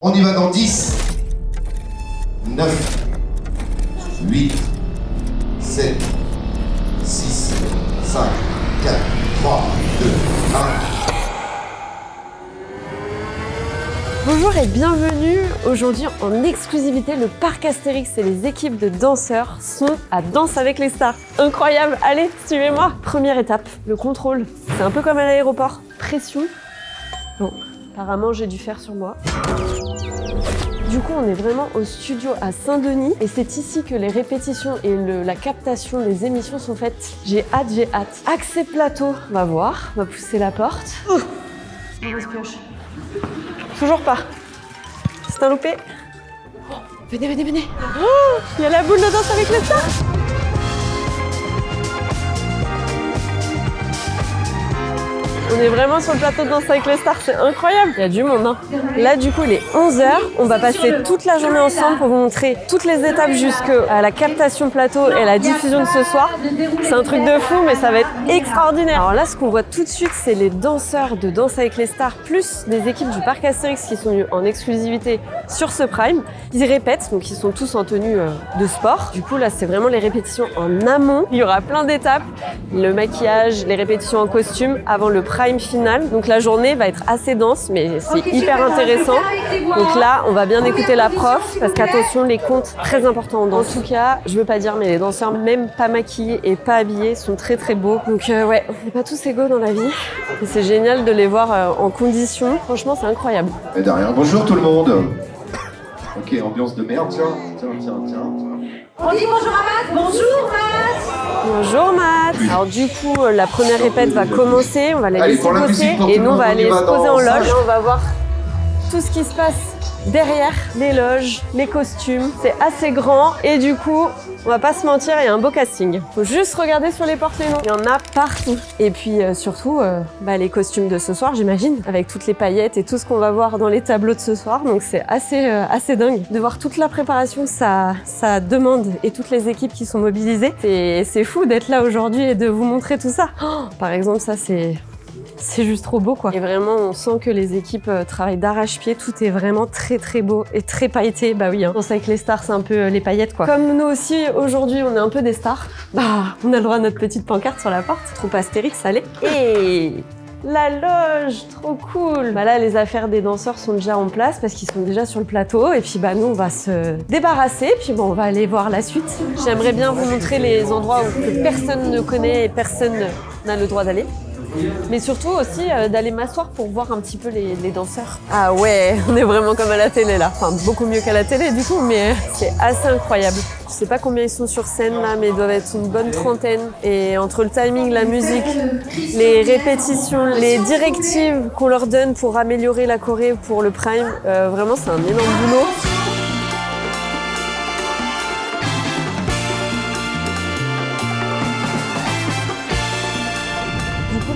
On y va dans 10, 9, 8, 7, 6, 5, 4, 3, 2, 1. Bonjour et bienvenue. Aujourd'hui en exclusivité, le parc Astérix et les équipes de danseurs sont à Danse avec les stars. Incroyable, allez, suivez-moi. Première étape, le contrôle. C'est un peu comme à l'aéroport. Pression. Bon, apparemment j'ai dû faire sur moi. Du coup, on est vraiment au studio à Saint-Denis et c'est ici que les répétitions et la captation des émissions sont faites. J'ai hâte, j'ai hâte. Accès plateau, on va voir, on va pousser la porte. Mauvaise pioche. Toujours pas. C'est un loupé. Oh, venez, venez, venez. Oh, il y a la boule de danse avec les stars. On est vraiment sur le plateau de Danse avec les stars, c'est incroyable. Il y a du monde, hein. Là, du coup, il est 11h. On va passer toute la journée ensemble pour vous montrer toutes les étapes jusqu'à la captation plateau et la diffusion de ce soir. C'est un truc de fou, mais ça va être extraordinaire. Alors là, ce qu'on voit tout de suite, c'est les danseurs de Danse avec les stars, plus des équipes du parc Astérix qui sont venues en exclusivité sur ce Prime. Ils répètent, donc ils sont tous en tenue de sport. Du coup, là, c'est vraiment les répétitions en amont. Il y aura plein d'étapes. Le maquillage, les répétitions en costume avant le Prime final. Donc la journée va être assez dense, mais c'est hyper intéressant. Donc là, on va bien écouter la prof, parce qu'attention, les comptes, très importants en danse. En tout cas, je veux pas dire, mais les danseurs, même pas maquillés et pas habillés, sont très très beaux. Donc ouais, on n'est pas tous égaux dans la vie. Et c'est génial de les voir en condition. Franchement, c'est incroyable. Et derrière, bonjour tout le monde. Ok, ambiance de merde, tiens. On dit bonjour à Matt. Bonjour Matt. Bonjour Matt. Alors du coup, la première répète va commencer, on va la Allez, laisser pour la bosser musique, pour et tout nous le on va monde, aller on y se va poser dans en loge. cinq. On va voir tout ce qui se passe derrière les loges, les costumes. C'est assez grand et du coup, on va pas se mentir, il y a un beau casting. Faut juste regarder sur les portes les noms. Il y en a partout. Et puis surtout, les costumes de ce soir, j'imagine, avec toutes les paillettes et tout ce qu'on va voir dans les tableaux de ce soir. Donc c'est assez dingue de voir toute la préparation que ça demande et toutes les équipes qui sont mobilisées. C'est fou d'être là aujourd'hui et de vous montrer tout ça. Oh, par exemple, ça c'est juste trop beau quoi. Et vraiment on sent que les équipes travaillent d'arrache-pied, tout est vraiment très très beau et très pailleté. Bah oui, hein. Danse avec les stars, c'est un peu les paillettes quoi. Comme nous aussi aujourd'hui on est un peu des stars, on a le droit à notre petite pancarte sur la porte. Troupe Astérix, allez. Et la loge, trop cool. Là les affaires des danseurs sont déjà en place parce qu'ils sont déjà sur le plateau et puis nous on va se débarrasser puis on va aller voir la suite. J'aimerais bien vous montrer les endroits que personne ne connaît et personne n'a le droit d'aller. Mais surtout aussi d'aller m'asseoir pour voir un petit peu les danseurs. Ah ouais, on est vraiment comme à la télé là. Enfin, beaucoup mieux qu'à la télé du coup, mais c'est assez incroyable. Je sais pas combien ils sont sur scène là, mais ils doivent être une bonne trentaine. Et entre le timing, la musique, les répétitions, les directives qu'on leur donne pour améliorer la choré pour le Prime, vraiment c'est un énorme boulot.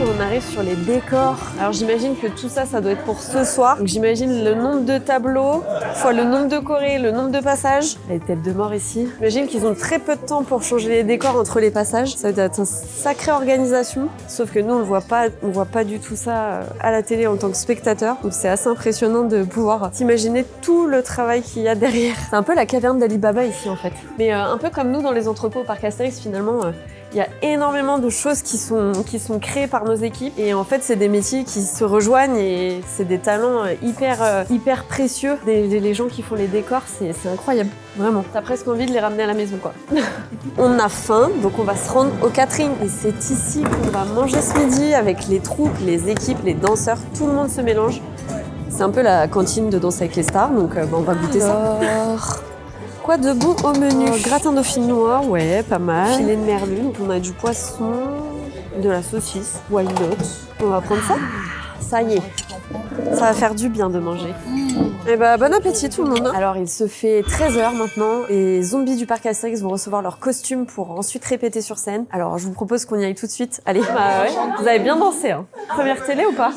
On arrive sur les décors. Alors j'imagine que tout ça, ça doit être pour ce soir. Donc j'imagine le nombre de tableaux, fois le nombre de chorés, le nombre de passages. Les têtes de mort ici. J'imagine qu'ils ont très peu de temps pour changer les décors entre les passages. Ça doit être une sacrée organisation. Sauf que nous, on voit pas du tout ça à la télé en tant que spectateur. Donc c'est assez impressionnant de pouvoir s'imaginer tout le travail qu'il y a derrière. C'est un peu la caverne d'Ali Baba ici en fait. Mais un peu comme nous dans les entrepôts au parc Astérix finalement. Il y a énormément de choses qui sont créées par nos équipes et en fait c'est des métiers qui se rejoignent et c'est des talents hyper précieux. Les gens qui font les décors, c'est incroyable, vraiment. T'as presque envie de les ramener à la maison quoi. On a faim donc on va se rendre au catering et c'est ici qu'on va manger ce midi avec les troupes, les équipes, les danseurs, tout le monde se mélange. C'est un peu la cantine de Danse avec les stars donc on va goûter ça. Quoi de bon au menu? Gratin dauphinois, ouais, pas mal. Filet de merlu, donc on a du poisson, de la saucisse, why not? On va prendre ça. Ça y est, ça va faire du bien de manger. Et bon appétit tout le monde. Alors il se fait 13h maintenant. Les zombies du parc Astérix vont recevoir leur costume pour ensuite répéter sur scène. Alors je vous propose qu'on y aille tout de suite. Allez, ouais. Vous avez bien dansé, hein. Première télé ou pas?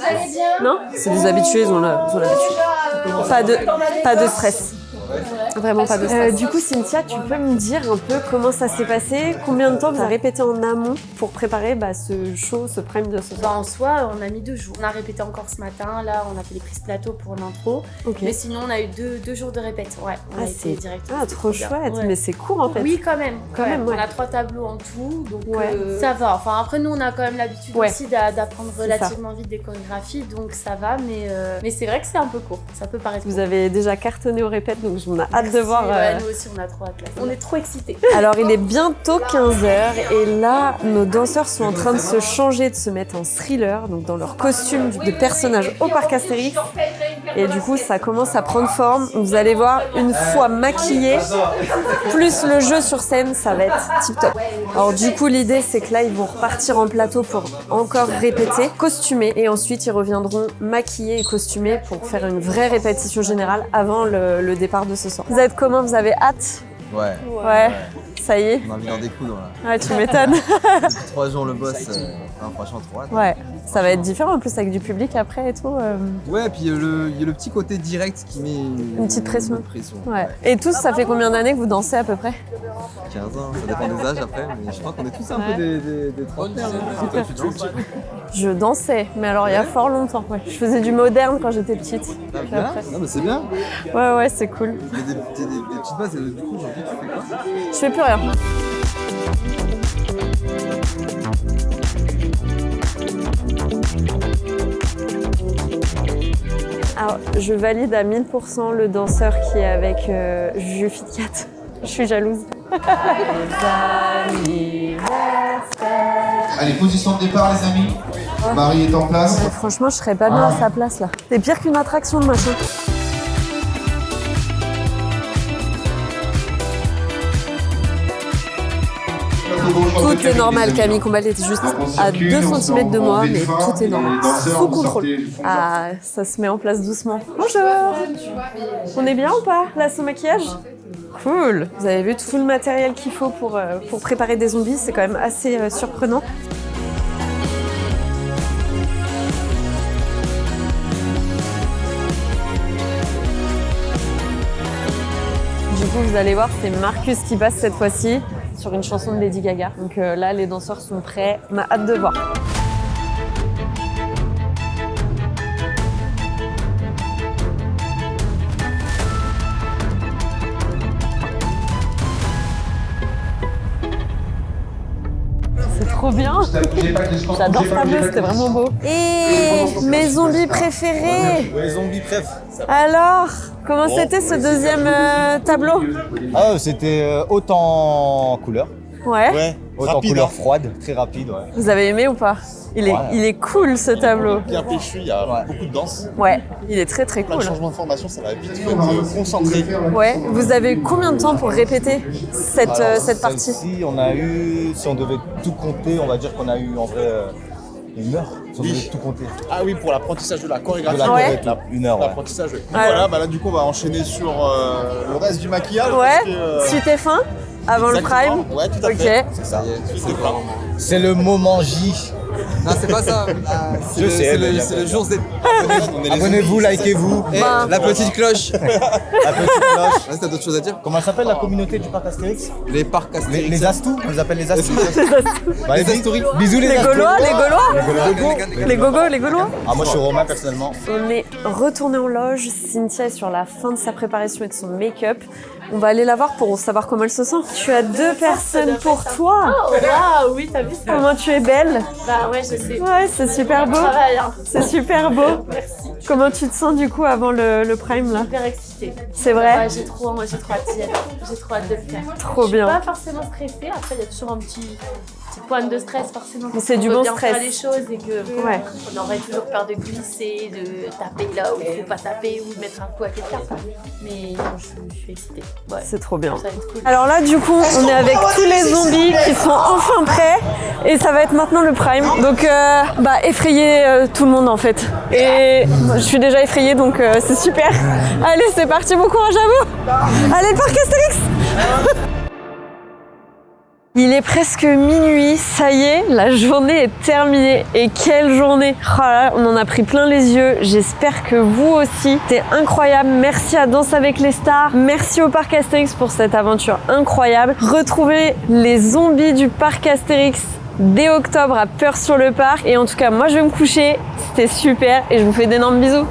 Non? C'est des habitués, ils ont l'habitude. Pas de stress. Vraiment pas de stress. Du coup, Cynthia, tu peux me dire un peu comment ça s'est passé? Combien de temps vous avez répété en amont pour préparer ce show, ce prime de ce soir? En soi, on a mis 2 jours. On a répété encore ce matin. Là, on a fait les prises plateau pour l'intro. Ok. Mais sinon, on a eu 2 jours de répète. Ouais, on a été directement. Ah, trop chouette. Ouais. Mais c'est court en fait. Oui, quand même. Quand même, ouais. On a 3 tableaux en tout, donc Ouais. ça va. Enfin, après, nous, on a quand même l'habitude Ouais. aussi d'apprendre relativement vite des chorégraphies, donc ça va. Mais c'est vrai que c'est un peu court. Ça peut paraître Vous court. avez déjà cartonné aux répètes, donc on a hâte de voir. Ouais, nous aussi, on a trop hâte. Là. On est trop excités. Alors, il est bientôt 15h et là, nos danseurs sont en train de se changer, de se mettre en thriller, donc dans leur costume de personnage au parc Astérix. Et du coup, ça commence à prendre forme. Vous allez voir, une fois maquillés, plus le jeu sur scène, ça va être tip top. Alors du coup, l'idée, c'est que là, ils vont repartir en plateau pour encore répéter, costumés, et ensuite, ils reviendront maquillés et costumés pour faire une vraie répétition générale avant le départ de ce soir. Vous êtes comment? Vous avez hâte? Ouais, Ouais, ça y est. on a envie d'en découdre là. Ouais, tu m'étonnes. 3 jours le boss, franchement trop hâte. Ouais, ça va être différent en plus avec du public après et tout. Ouais, puis il y a le petit côté direct qui met une petite pression. pression. Ouais. Et tous, ça fait combien d'années que vous dansez à peu près? 15 ans, ça dépend des âges après, mais je crois qu'on est tous un Ouais. peu des trentenaires. Hein. Toi, tu danses? Je dansais, mais alors il y a fort longtemps. Ouais. Je faisais du moderne quand j'étais petite. Ah, Puis bien. après- Non, mais c'est bien. Ouais, c'est cool. Il y a des petites bases, et du coup, aujourd'hui, tu fais quoi? Je fais plus rien. Alors, je valide à 1000% le danseur qui est avec Juju Fitcat. Je suis jalouse. Allez, position de départ, les amis. Marie est en place. Franchement, je serais pas bien à sa place là. C'est pire qu'une attraction de machin. Tout est normal, Camille Combal était juste à 2 cm de moi, mais tout est normal. Sous contrôle. Ah, ça se met en place doucement. Bonjour. On est bien ou pas, là, son maquillage? Cool. Vous avez vu tout le matériel qu'il faut pour préparer des zombies, c'est quand même assez surprenant. Du coup, vous allez voir, c'est Marcus qui passe cette fois-ci sur une chanson de Lady Gaga. Donc là, les danseurs sont prêts. On a hâte de voir. C'est trop bien. J'adore ce tableau, c'était vraiment beau. Et mes zombies préférés. Les zombies préf. Alors, comment c'était ce deuxième tableau? Ah, c'était autant couleur. Ouais. Ouais. Autant Rapide, couleur hein. froide, très rapide, ouais. Vous avez aimé ou pas? Il est cool ce tableau. Bien péchu, il y a beaucoup de danse, Ouais, il est très très plein de cool. changements de formation, ça va vite te concentrer. Ouais, vous avez eu combien de temps pour répéter cette partie? Celle-ci, on a eu, si on devait tout compter, on va dire qu'on a eu en vrai 1 heure. Si on Oui. devait tout compter. Ah oui, pour l'apprentissage de la De chorégraphie. la Ouais. choré, là, 1 heure, ouais. L'apprentissage, ouais. Ouais. Voilà, bah là du coup on va enchaîner sur le reste du maquillage. Ouais, parce que, suite et fin, avant le exactement. prime. Ouais, tout à Ok. fait. C'est ça. Suite et fin. C'est le moment J. Non, c'est pas ça. Je sais, mais C'est le jour Z. Abonnez-vous, likez-vous. Et Bah. la petite cloche. La petite cloche. Vas-y, t'as d'autres choses à dire? Comment elle s'appelle la communauté du parc Astérix? Les parcs Astérix. Les Astous, on les appelle les Astous. Bah, Les bis- Astouris. Bisous les Les Astous. Gaulois, les Gaulois, Les Gaulois. les Gaulois. Ah, moi je suis romain personnellement. On est retourné en loge. Cynthia est sur la fin de sa préparation et de son make-up. On va aller la voir pour savoir comment elle se sent. Tu as 2 personnes pour toi. Oh, waouh, oui, t'as vu ça? Comment tu es belle. Bah ouais, je sais. Ouais, c'est super beau. Travail, hein. C'est super beau. Merci. Comment tu te sens du coup avant le prime là? Hyper excitée. C'est vrai? Ouais, j'ai trop hâte d'y être. J'ai trop hâte de le faire. Trop Je suis bien. pas forcément stressée. Après, il y a toujours un petit point de stress forcément. Mais c'est quand du on veut bon bien stress. faire les choses et que Ouais. on aurait toujours peur de glisser, de taper là où il faut pas taper ou de mettre un coup à quelqu'un. Mais non, je suis excitée. Ouais. C'est trop bien. Ça va être cool. Alors là, du coup, on est avec tous les zombies qui sont enfin prêts et ça va être maintenant le prime. Donc, effrayer tout le monde en fait. Et je suis déjà effrayée donc c'est super. Allez, c'est parti, bon courage à vous. Allez, le parc Astérix. Il est presque minuit, ça y est, la journée est terminée. Et quelle journée! Oh là, on en a pris plein les yeux. J'espère que vous aussi. C'était incroyable. Merci à Danse avec les stars. Merci au parc Astérix pour cette aventure incroyable. Retrouvez les zombies du parc Astérix dès octobre à Peur sur le Parc. Et en tout cas, moi je vais me coucher. C'était super et je vous fais d'énormes bisous.